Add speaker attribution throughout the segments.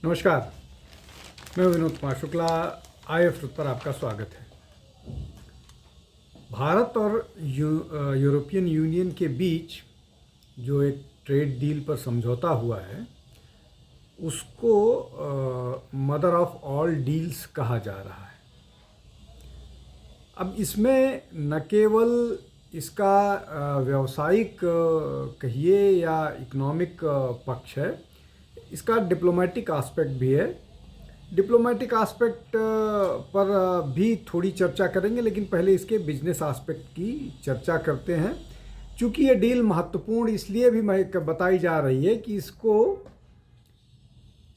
Speaker 1: नमस्कार, मैं विनोद कुमार शुक्ला। IF पर आपका स्वागत है। भारत और यूरोपियन यूनियन के बीच जो एक ट्रेड डील पर समझौता हुआ है उसको मदर ऑफ ऑल डील्स कहा जा रहा है। अब इसमें न केवल इसका व्यावसायिक कहिए या इकोनॉमिक पक्ष है, इसका डिप्लोमेटिक एस्पेक्ट भी है। डिप्लोमेटिक एस्पेक्ट पर भी थोड़ी चर्चा करेंगे, लेकिन पहले इसके बिजनेस एस्पेक्ट की चर्चा करते हैं। चूँकि ये डील महत्वपूर्ण इसलिए भी बताई जा रही है कि इसको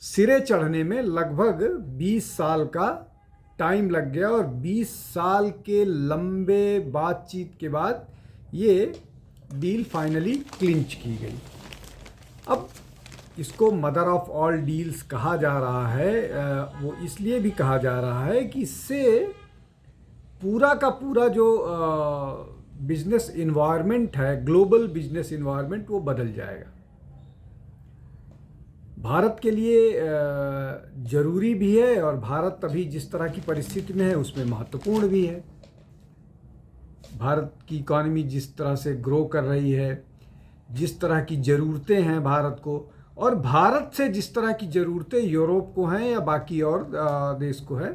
Speaker 1: सिरे चढ़ने में लगभग 20 साल का टाइम लग गया और 20 साल के लंबे बातचीत के बाद ये डील फाइनली क्लिंच की गई। अब इसको मदर ऑफ ऑल डील्स कहा जा रहा है, वो इसलिए भी कहा जा रहा है कि इससे पूरा का पूरा जो बिजनेस इन्वायरमेंट है, ग्लोबल बिजनेस इन्वायरमेंट, वो बदल जाएगा। भारत के लिए ज़रूरी भी है और भारत अभी जिस तरह की परिस्थिति में है उसमें महत्वपूर्ण भी है। भारत की इकॉनमी जिस तरह से ग्रो कर रही है, जिस तरह की ज़रूरतें हैं भारत को, और भारत से जिस तरह की ज़रूरतें यूरोप को हैं या बाकी और देश को है।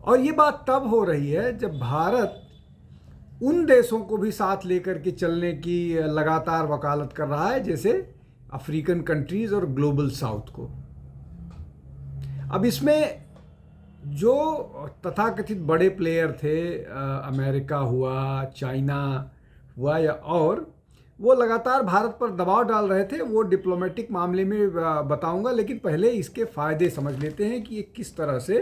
Speaker 1: और ये बात तब हो रही है जब भारत उन देशों को भी साथ लेकर के चलने की लगातार वकालत कर रहा है, जैसे अफ्रीकन कंट्रीज़ और ग्लोबल साउथ को। अब इसमें जो तथाकथित बड़े प्लेयर थे, अमेरिका हुआ, चाइना हुआ या और, वो लगातार भारत पर दबाव डाल रहे थे। वो डिप्लोमेटिक मामले में बताऊंगा, लेकिन पहले इसके फ़ायदे समझ लेते हैं कि ये किस तरह से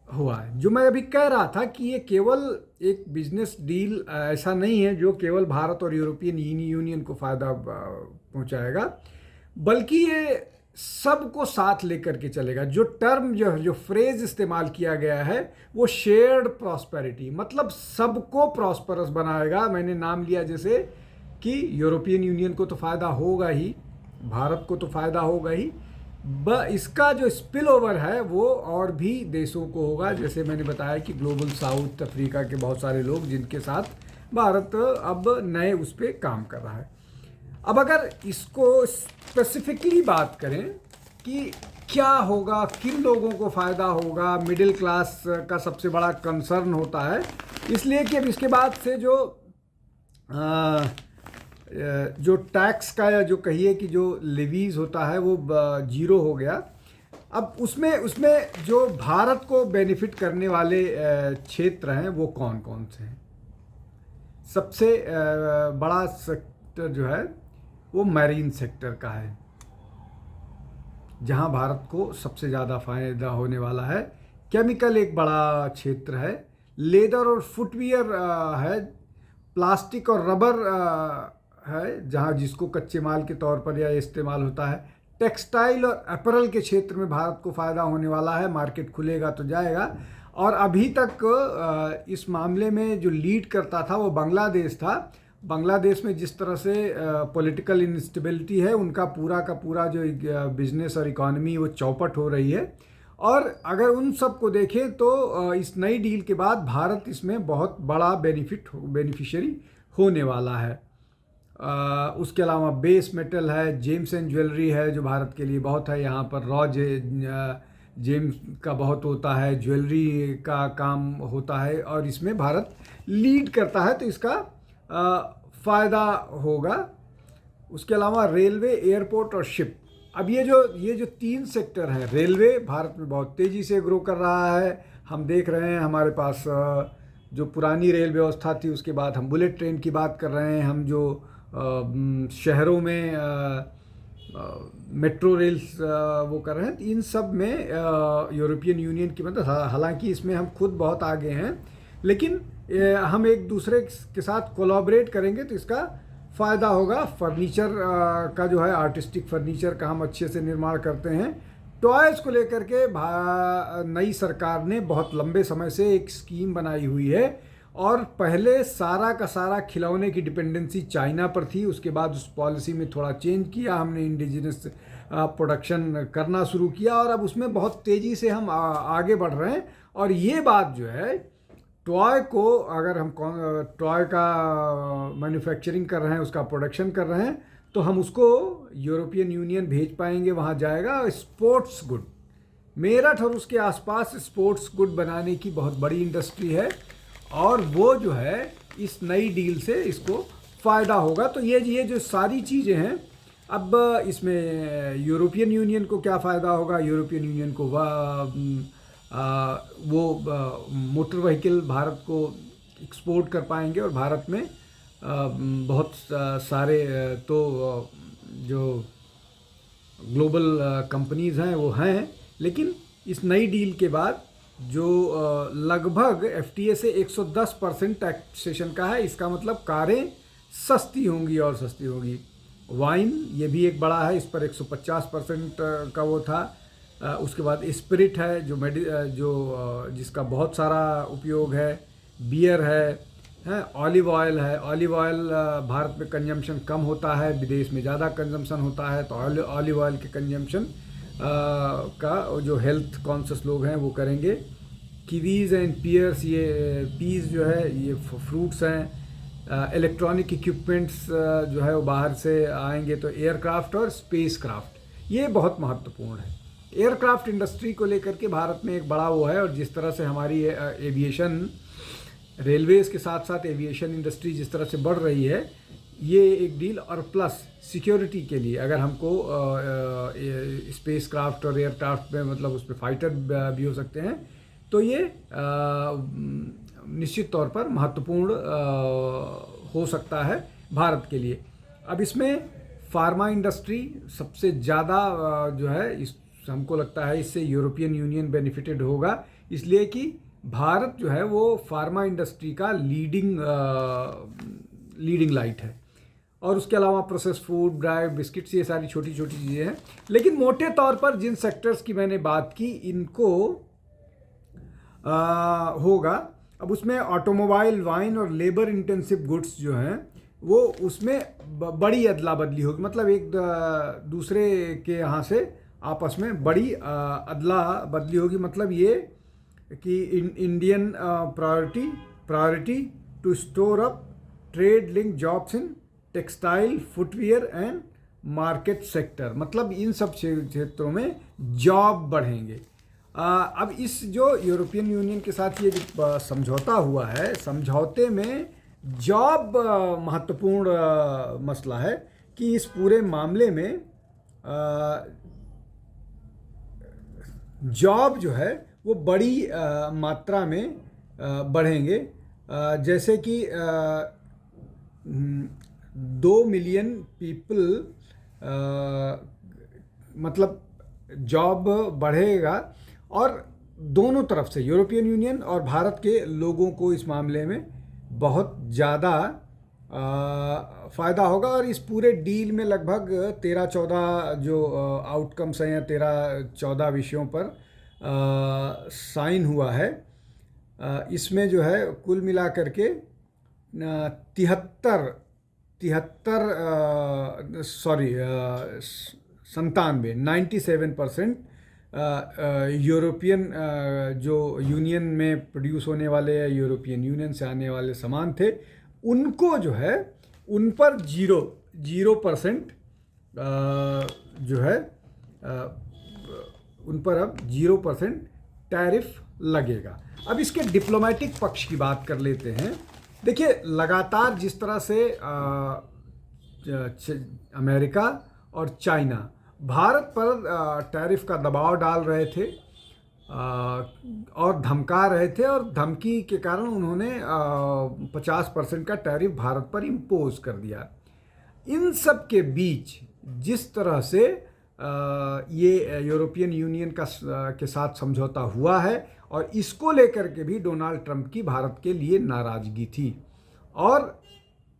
Speaker 1: हुआ है। जो मैं अभी कह रहा था कि ये केवल एक बिजनेस डील ऐसा नहीं है जो केवल भारत और यूरोपियन यूनियन को फ़ायदा पहुंचाएगा, बल्कि ये सबको साथ लेकर के चलेगा। जो टर्म जो फ्रेज इस्तेमाल किया गया है वो शेयर्ड प्रॉस्पेरिटी, मतलब सबको प्रॉस्परस बनाएगा। मैंने नाम लिया जैसे कि यूरोपियन यूनियन को तो फ़ायदा होगा ही, भारत को तो फ़ायदा होगा ही, इसका जो स्पिल ओवर है वो और भी देशों को होगा। जैसे मैंने बताया कि ग्लोबल साउथ अफ्रीका के बहुत सारे लोग जिनके साथ भारत अब नए उस पर काम कर रहा है। अब अगर इसको स्पेसिफिकली बात करें कि क्या होगा, किन लोगों को फ़ायदा होगा, मिडिल क्लास का सबसे बड़ा कंसर्न होता है, इसलिए कि अब इसके बाद से जो टैक्स का या जो कहिए कि जो लेवीज होता है वो जीरो हो गया। अब उसमें जो भारत को बेनिफिट करने वाले क्षेत्र हैं वो कौन कौन से हैं। सबसे बड़ा सेक्टर जो है वो मैरीन सेक्टर का है, जहां भारत को सबसे ज़्यादा फ़ायदा होने वाला है। केमिकल एक बड़ा क्षेत्र है, लेदर और फुटवियर है, प्लास्टिक और रबर है जहां जिसको कच्चे माल के तौर पर या इस्तेमाल होता है। टेक्सटाइल और अपैरल के क्षेत्र में भारत को फ़ायदा होने वाला है। मार्केट खुलेगा तो जाएगा। और अभी तक इस मामले में जो लीड करता था वो बांग्लादेश था। बांग्लादेश में जिस तरह से पॉलिटिकल इंस्टेबिलिटी है, उनका पूरा का पूरा जो बिजनेस और इकॉनमी वो चौपट हो रही है। और अगर उन सब को देखें तो इस नई डील के बाद भारत इसमें बहुत बड़ा बेनिफिशियरी होने वाला है। उसके अलावा बेस मेटल है, जेम्स एंड ज्वेलरी है जो भारत के लिए बहुत है। यहाँ पर रॉ जेम्स का बहुत होता है, ज्वेलरी का काम होता है और इसमें भारत लीड करता है, तो इसका फ़ायदा होगा। उसके अलावा रेलवे, एयरपोर्ट और शिप। अब ये जो 3 सेक्टर हैं, रेलवे भारत में बहुत तेज़ी से ग्रो कर रहा है। हम देख रहे हैं हमारे पास जो पुरानी रेल व्यवस्था थी, उसके बाद हम बुलेट ट्रेन की बात कर रहे हैं। हम जो शहरों में मेट्रो रेल्स वो कर रहे हैं, इन सब में यूरोपियन यूनियन की मदद, हालांकि इसमें हम खुद बहुत आगे हैं, लेकिन हम एक दूसरे के साथ कोलैबोरेट करेंगे तो इसका फ़ायदा होगा। फर्नीचर का जो है, आर्टिस्टिक फर्नीचर का हम अच्छे से निर्माण करते हैं। टॉयज़ को लेकर के नई सरकार ने बहुत लंबे समय से एक स्कीम बनाई हुई है और पहले सारा का सारा खिलौने की डिपेंडेंसी चाइना पर थी। उसके बाद उस पॉलिसी में थोड़ा चेंज किया हमने, इंडिजिनस प्रोडक्शन करना शुरू किया और अब उसमें बहुत तेज़ी से हम आगे बढ़ रहे हैं। और ये बात जो है, टॉय को अगर हम टॉय का मैन्युफैक्चरिंग कर रहे हैं, उसका प्रोडक्शन कर रहे हैं, तो हम उसको यूरोपियन यूनियन भेज पाएंगे, वहाँ जाएगा। स्पोर्ट्स गुड, मेरठ और उसके आसपास स्पोर्ट्स गुड बनाने की बहुत बड़ी इंडस्ट्री है और वो जो है इस नई डील से इसको फ़ायदा होगा। तो ये जो सारी चीज़ें हैं, अब इसमें यूरोपियन यूनियन को क्या फ़ायदा होगा? यूरोपियन यूनियन को वो मोटर व्हीकल भारत को एक्सपोर्ट कर पाएंगे और भारत में बहुत सारे तो जो ग्लोबल कंपनीज़ हैं वो हैं, लेकिन इस नई डील के बाद जो लगभग एफटीए से 110% टैक्सेशन का है, इसका मतलब कारें सस्ती होंगी और सस्ती होंगी। वाइन ये भी एक बड़ा है, इस पर 150% का वो था। उसके बाद स्पिरिट है जो जिसका बहुत सारा उपयोग है, बियर है, ऑलिव ऑयल है। ऑलिव ऑयल भारत में कंजम्पशन कम होता है, विदेश में ज़्यादा कंजम्पशन होता है, तो ऑलिव ऑयल के कंजम्पशन का जो हेल्थ कॉन्शियस लोग हैं वो करेंगे। कीवीज़ एंड पियर्स, ये पीस जो है ये फ्रूट्स हैं। इलेक्ट्रॉनिक इक्विपमेंट्स जो है वो बाहर से आएंगे, तो एयरक्राफ्ट और स्पेस क्राफ्ट ये बहुत महत्वपूर्ण है। एयरक्राफ्ट इंडस्ट्री को लेकर के भारत में एक बड़ा वो है, और जिस तरह से हमारी एविएशन, रेलवेज़ के साथ साथ एविएशन इंडस्ट्री जिस तरह से बढ़ रही है, ये एक डील। और प्लस सिक्योरिटी के लिए अगर हमको स्पेस क्राफ्ट और एयरक्राफ्ट में, मतलब उस पर फाइटर भी हो सकते हैं, तो ये निश्चित तौर पर महत्वपूर्ण हो सकता है भारत के लिए। अब इसमें फार्मा इंडस्ट्री सबसे ज़्यादा जो है, इस हमको लगता है इससे यूरोपियन यूनियन बेनिफिटेड होगा, इसलिए कि भारत जो है वो फार्मा इंडस्ट्री का लीडिंग लाइट है। और उसके अलावा प्रोसेस फूड, ड्राई बिस्किट्स, ये सारी छोटी छोटी चीज़ें हैं। लेकिन मोटे तौर पर जिन सेक्टर्स की मैंने बात की, इनको होगा। अब उसमें ऑटोमोबाइल, वाइन और लेबर इंटेंसिव गुड्स जो हैं वो उसमें बड़ी अदला बदली होगी, मतलब एक दूसरे के यहाँ से आपस में बड़ी अदला बदली होगी। मतलब ये कि Indian priority to store up trade link jobs in textile, footwear and market sector, मतलब इन सब क्षेत्रों में जॉब बढ़ेंगे। अब इस जो यूरोपियन यूनियन के साथ ये जो समझौता हुआ है, समझौते में जॉब महत्वपूर्ण मसला है कि इस पूरे मामले में जॉब जो है वो बड़ी मात्रा में बढ़ेंगे। जैसे कि 2 मिलियन पीपल, मतलब जॉब बढ़ेगा। और दोनों तरफ से, यूरोपियन यूनियन और भारत के लोगों को इस मामले में बहुत ज़्यादा फ़ायदा होगा। और इस पूरे डील में लगभग 13-14 जो आउटकम्स हैं, या 13-14 विषयों पर साइन हुआ है। इसमें जो है कुल मिला करके 97% यूरोपियन जो यूनियन में प्रोड्यूस होने वाले, यूरोपियन यूनियन से आने वाले सामान थे, उनको जो है उन पर 0% जो है उन पर अब 0% टैरिफ लगेगा। अब इसके डिप्लोमेटिक पक्ष की बात कर लेते हैं। देखिए, लगातार जिस तरह से अमेरिका और चाइना भारत पर टैरिफ का दबाव डाल रहे थे और धमका रहे थे, और धमकी के कारण उन्होंने 50% का टैरिफ भारत पर इम्पोज कर दिया। इन सब के बीच जिस तरह से ये यूरोपियन यूनियन के साथ समझौता हुआ है, और इसको लेकर के भी डोनाल्ड ट्रंप की भारत के लिए नाराज़गी थी, और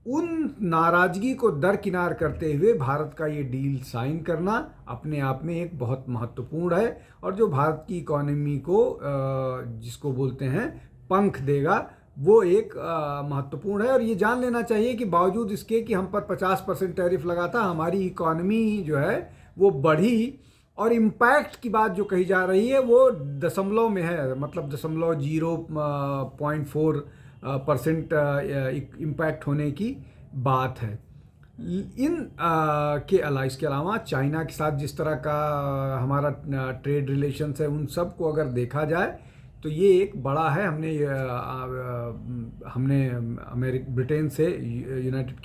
Speaker 1: उन नाराज़गी को दरकिनार करते हुए भारत का ये डील साइन करना अपने आप में एक बहुत महत्वपूर्ण है, और जो भारत की इकोनॉमी को जिसको बोलते हैं पंख देगा, वो एक महत्वपूर्ण है। और ये जान लेना चाहिए कि बावजूद इसके कि हम पर 50% टैरिफ लगा था, हमारी इकॉनमी जो है वो बढ़ी, और इम्पैक्ट की बात जो कही जा रही है वो दशमलव में है, मतलब 0.4% इम्पैक्ट होने की बात है। इसके अलावा चाइना के साथ जिस तरह का हमारा ट्रेड रिलेशंस है, उन सब को अगर देखा जाए तो ये एक बड़ा है। हमने ब्रिटेन से, यूनाइटेड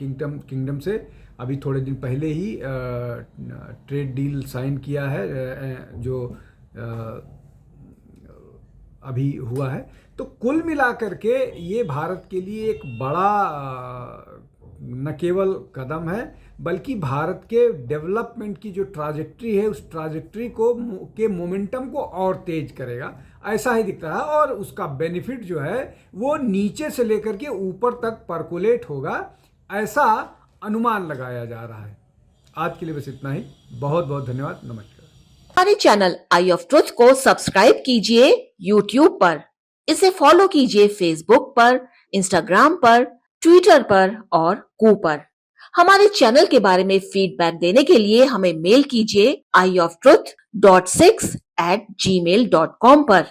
Speaker 1: किंगडम से अभी थोड़े दिन पहले ही ट्रेड डील साइन किया है, जो अभी हुआ है। तो कुल मिलाकर के ये भारत के लिए एक बड़ा न केवल कदम है, बल्कि भारत के डेवलपमेंट की जो ट्राजेक्ट्री है, उस ट्राजेक्ट्री को के मोमेंटम को और तेज करेगा, ऐसा ही दिख रहा है। और उसका बेनिफिट जो है वो नीचे से लेकर के ऊपर तक परकोलेट होगा, ऐसा अनुमान लगाया जा रहा है। आज के लिए बस इतना ही। बहुत बहुत धन्यवाद। नमस्कार।
Speaker 2: हमारे चैनल आई ऑफ ट्रुथ को सब्सक्राइब कीजिए यूट्यूब पर, इसे फॉलो कीजिए फेसबुक पर, इंस्टाग्राम पर, ट्विटर पर और कू पर। हमारे चैनल के बारे में फीडबैक देने के लिए हमें मेल कीजिए ioftruth.6@gmail.com पर।